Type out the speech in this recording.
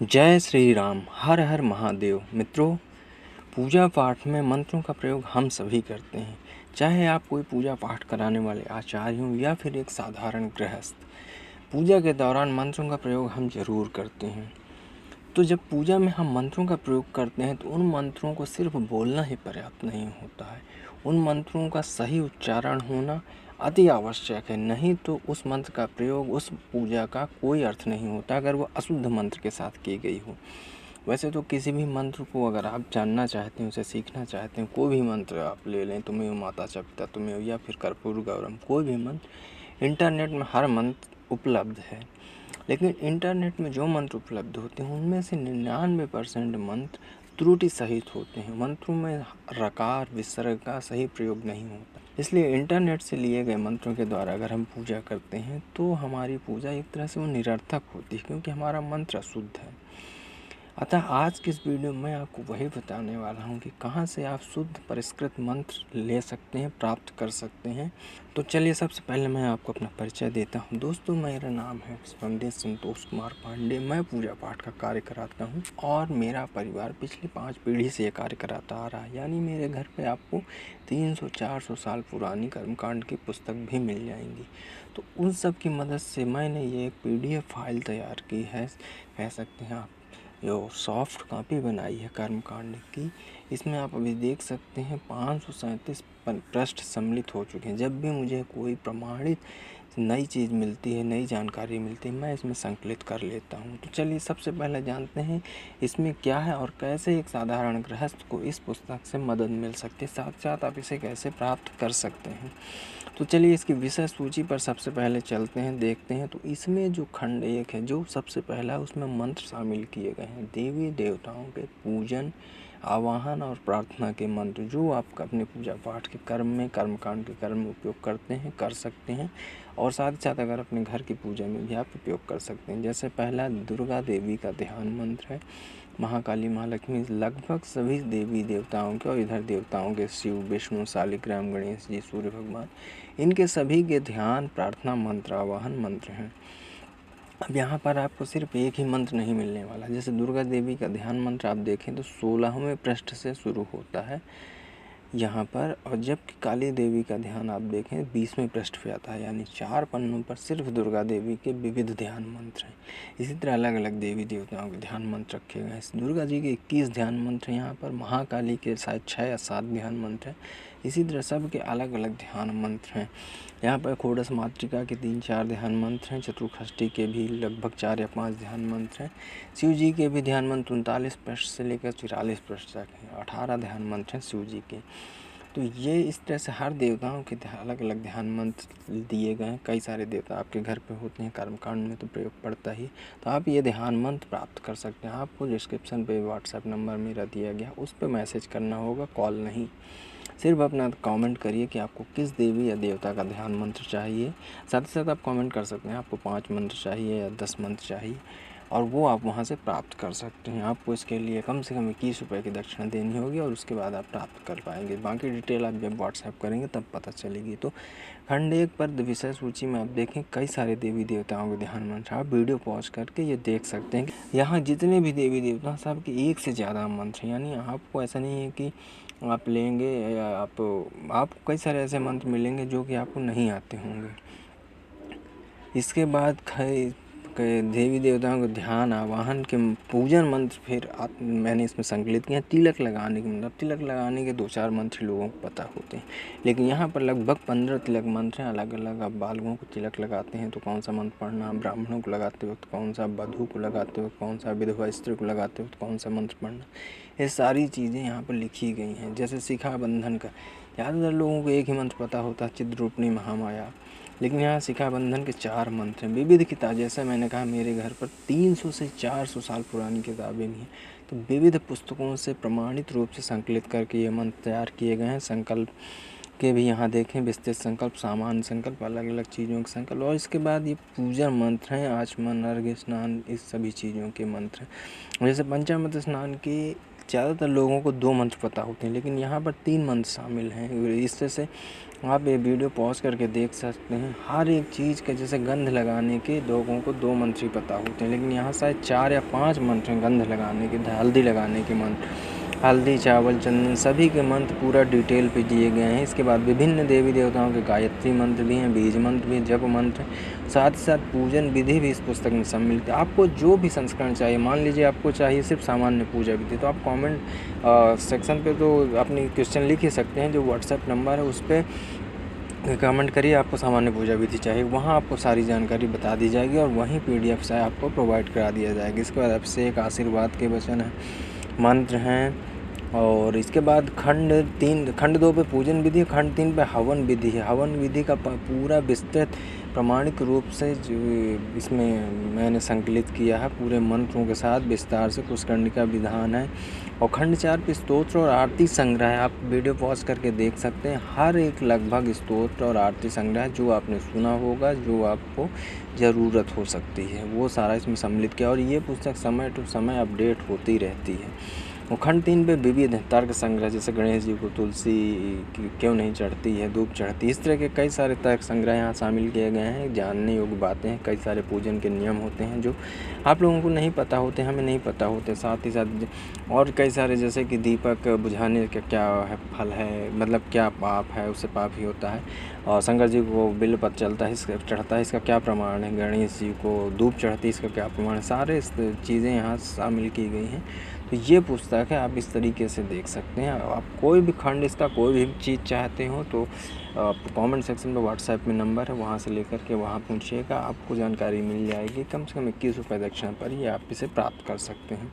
जय श्री राम। हर हर महादेव। मित्रों, पूजा पाठ में मंत्रों का प्रयोग हम सभी करते हैं। चाहे आप कोई पूजा पाठ कराने वाले आचार्य हों या फिर एक साधारण गृहस्थ, पूजा के दौरान मंत्रों का प्रयोग हम जरूर करते हैं। तो जब पूजा में हम मंत्रों का प्रयोग करते हैं तो उन मंत्रों को सिर्फ बोलना ही पर्याप्त नहीं होता है, उन मंत्रों का सही उच्चारण होना अति आवश्यक है। नहीं तो उस मंत्र का प्रयोग, उस पूजा का कोई अर्थ नहीं होता अगर वो अशुद्ध मंत्र के साथ की गई हो। वैसे तो किसी भी मंत्र को अगर आप जानना चाहते हैं, उसे सीखना चाहते हैं, कोई भी मंत्र आप ले लें, तुम्हें माता च पिता तुम्हें या फिर कर्पूर गौरम, कोई भी मंत्र, इंटरनेट में हर मंत्र उपलब्ध है। लेकिन इंटरनेट में जो मंत्र उपलब्ध होते हैं उनमें से 99% मंत्र त्रुटि सहित होते हैं। मंत्रों में रकार विसर्ग का सही प्रयोग नहीं होता। इसलिए इंटरनेट से लिए गए मंत्रों के द्वारा अगर हम पूजा करते हैं तो हमारी पूजा एक तरह से वो निरर्थक होती है, क्योंकि हमारा मंत्र अशुद्ध है। अतः आज की इस वीडियो में आपको वही बताने वाला हूँ कि कहाँ से आप शुद्ध परिष्कृत मंत्र ले सकते हैं, प्राप्त कर सकते हैं। तो चलिए सबसे पहले मैं आपको अपना परिचय देता हूँ। दोस्तों, मेरा नाम है पंडित संतोष कुमार पांडे। मैं पूजा पाठ का कार्य कराता हूँ और मेरा परिवार पिछली 5 पीढ़ी से ये कार्य कराता आ रहा है। यानी मेरे घर पे आपको 300-400 साल पुरानी कर्मकांड की पुस्तक भी मिल जाएंगी। तो उन सब की मदद से मैंने ये एक PDF फाइल तैयार की है, कह सकते हैं आप, जो सॉफ्ट कॉपी बनाई है कर्मकांड की। इसमें आप अभी देख सकते हैं 537 पृष्ठ सम्मिलित हो चुके हैं। जब भी मुझे कोई प्रमाणित नई चीज़ मिलती है, नई जानकारी मिलती है, मैं इसमें संकलित कर लेता हूँ। तो चलिए सबसे पहले जानते हैं इसमें क्या है और कैसे एक साधारण गृहस्थ को इस पुस्तक से मदद मिल सकती है, साथ साथ आप इसे कैसे प्राप्त कर सकते हैं। तो चलिए इसकी विषय सूची पर सबसे पहले चलते हैं, देखते हैं। तो इसमें जो खंड 1 है, जो सबसे पहला, उसमें मंत्र शामिल किए गए हैं। देवी देवताओं के पूजन, आवाहन और प्रार्थना के मंत्र जो आप अपने पूजा पाठ के कर्म में, कर्मकांड के कर्म में उपयोग करते हैं, कर सकते हैं। और साथ ही साथ अगर अपने घर की पूजा में भी आप उपयोग कर सकते हैं। जैसे पहला दुर्गा देवी का ध्यान मंत्र है। महाकाली, महालक्ष्मी, लगभग सभी देवी देवताओं के और इधर देवताओं के शिव, विष्णु, शालिग्राम, गणेश जी, सूर्य भगवान, इनके सभी के ध्यान, प्रार्थना मंत्र, आवाहन मंत्र हैं। अब यहाँ पर आपको सिर्फ एक ही मंत्र नहीं मिलने वाला। जैसे दुर्गा देवी का ध्यान मंत्र आप देखें तो 16वें पृष्ठ से शुरू होता है यहाँ पर, और जबकि काली देवी का ध्यान आप देखें 20वें पृष्ठ पे आता है। यानी 4 पन्नों पर सिर्फ दुर्गा देवी के विविध ध्यान मंत्र हैं। इसी तरह अलग अलग देवी देवताओं के ध्यान मंत्र रखे गए हैं। दुर्गा जी के 21 ध्यान मंत्र हैं यहाँ पर, महाकाली के शायद 6 या 7 ध्यान मंत्र हैं। इसी तरह सब के अलग अलग ध्यान मंत्र हैं। यहाँ पर खोड़स मातृका के 3-4 ध्यान मंत्र हैं। चतुर्षष्ठी के भी लगभग 4 या 5 ध्यान मंत्र हैं। शिव जी के भी ध्यान मंत्र 39 पृष्ठ से लेकर 44 पृष्ठ तक हैं। 18 ध्यान मंत्र हैं शिव जी के। तो ये इस तरह से हर देवताओं के अलग अलग ध्यान मंत्र दिए गए हैं। कई सारे देवता आपके घर पे होते हैं, कर्मकांड में तो प्रयोग पड़ता ही। तो आप ये ध्यान मंत्र प्राप्त कर सकते हैं। आपको डिस्क्रिप्शन पे व्हाट्सएप नंबर मेरा दिया गया, उस पर मैसेज करना होगा, कॉल नहीं। सिर्फ अपना कमेंट करिए कि आपको किस देवी या देवता का ध्यान मंत्र चाहिए। साथ ही साथ आप कमेंट कर सकते हैं आपको 5 मंत्र चाहिए या 10 मंत्र चाहिए, और वो आप वहाँ से प्राप्त कर सकते हैं। आपको इसके लिए कम से कम 21 रुपये की दक्षिणा देनी होगी और उसके बाद आप प्राप्त कर पाएंगे। बाकी डिटेल आप जब व्हाट्सएप करेंगे तब पता चलेगी। तो खंड 1 पर विषय सूची में आप देखें कई सारे देवी देवताओं के ध्यान मंत्र, आप वीडियो पॉज करके ये देख सकते हैं कि यहाँ जितने भी देवी देवता सब के एक से ज़्यादा मंत्र हैं। यानी आपको ऐसा नहीं है कि आप लेंगे या आपको कई सारे ऐसे मंत्र मिलेंगे जो कि आपको नहीं आते होंगे। इसके बाद देवी देवताओं को ध्यान, आवाहन के पूजन मंत्र फिर मैंने इसमें संकलित किया। तिलक लगाने के मतलब, तिलक लगाने के 2-4 मंत्र लोगों को पता होते हैं, लेकिन यहाँ पर लगभग 15 तिलक मंत्र हैं अलग अलग। आप बालकों को तिलक लगाते हैं तो कौन सा मंत्र पढ़ना, ब्राह्मणों को लगाते वक्त कौन सा, वधू को लगाते वक्त कौन सा, विधवा स्त्री को लगाते वक्त कौन सा मंत्र पढ़ना, ये सारी चीज़ें यहाँ पर लिखी गई हैं। जैसे शिखा बंधन का ज़्यादातर लोगों को एक ही मंत्र पता होता है, चिद्रूपणी महामाया, लेकिन यहाँ शिखा बंधन के 4 मंत्र हैं। विविध किताब, जैसे मैंने कहा मेरे घर पर 300 से 400 साल पुरानी किताबें भी हैं। तो विविध पुस्तकों से प्रमाणित रूप से संकलित करके ये मंत्र तैयार किए गए हैं। संकल्प के भी यहाँ देखें, विस्तृत संकल्प, सामान्य संकल्प, अलग अलग चीज़ों के संकल्प, और इसके बाद ये पूजा मंत्र हैं, आचमन, अर्घ्य, स्नान, इस सभी चीज़ों के मंत्र हैं। जैसे पंचामृत स्नान के ज़्यादातर लोगों को 2 मंत्र पता होते हैं, लेकिन यहाँ पर 3 मंत्र शामिल हैं। इस तरह से आप ये वीडियो पॉज करके देख सकते हैं। हर एक चीज़ के जैसे गंध लगाने के लोगों को 2 मंत्र ही पता होते हैं, लेकिन यहाँ शायद 4 या 5 मंत्र हैं गंध लगाने के, हल्दी लगाने के मंत्र। हल्दी, चावल, चंदन सभी के मंत्र पूरा डिटेल पे दिए गए हैं। इसके बाद विभिन्न देवी देवताओं के गायत्री मंत्र भी हैं, बीज मंत्र भी हैं, जप मंत्र हैं। साथ ही साथ पूजन विधि भी इस पुस्तक में सम्मिलित है। आपको जो भी संस्करण चाहिए, मान लीजिए आपको चाहिए सिर्फ सामान्य पूजा विधि, तो आप कमेंट सेक्शन पे तो अपनी क्वेश्चन लिख ही सकते हैं। जो व्हाट्सएप नंबर है उस पर कमेंट करिए आपको सामान्य पूजा विधि चाहिए, वहाँ आपको सारी जानकारी बता दी जाएगी और वहीं PDF से आपको प्रोवाइड करा दिया जाएगा। इसके बाद आपसे एक आशीर्वाद के वचन है, मंत्र हैं। और इसके बाद खंड 2 पे पूजन विधि है, खंड 3 पे हवन विधि है। हवन विधि का पूरा विस्तृत प्रमाणिक रूप से जो इसमें मैंने संकलित किया है, पूरे मंत्रों के साथ विस्तार से कुशकर्णिका विधान है। और खंड 4 पे स्तोत्र और आरती संग्रह है। आप वीडियो पॉज करके देख सकते हैं। हर एक लगभग स्तोत्र और आरती संग्रह जो आपने सुना होगा, जो आपको ज़रूरत हो सकती है, वो सारा इसमें सम्मिलित किया। और ये पुस्तक समय टू समय अपडेट होती रहती है। और खंड 3 पे विविध तर्क संग्रह, जैसे गणेश जी को तुलसी क्यों नहीं चढ़ती है, धूप चढ़ती, इस तरह के कई सारे तर्क संग्रह यहाँ शामिल किए गए हैं। जानने योग्य बातें हैं, कई सारे पूजन के नियम होते हैं जो आप लोगों को नहीं पता होते, हमें नहीं पता होते। साथ ही साथ और कई सारे, जैसे कि दीपक बुझाने का क्या है फल है, मतलब क्या पाप है, उससे पाप ही होता है। और शंकर जी को बिल्व पत्र चढ़ता है, इसका क्या प्रमाण है। गणेश जी को धूप चढ़ती है, इसका क्या प्रमाण है। सारे चीज़ें यहाँ शामिल की गई हैं। तो ये पुस्तक है, आप इस तरीके से देख सकते हैं। आप कोई भी खंड इसका कोई भी चीज़ चाहते हो तो कमेंट सेक्शन में व्हाट्सएप में नंबर है, वहाँ से लेकर के वहाँ पूछिएगा, आपको जानकारी मिल जाएगी। कम से कम 21 रुपये दक्षिणा पर ही आप इसे प्राप्त कर सकते हैं।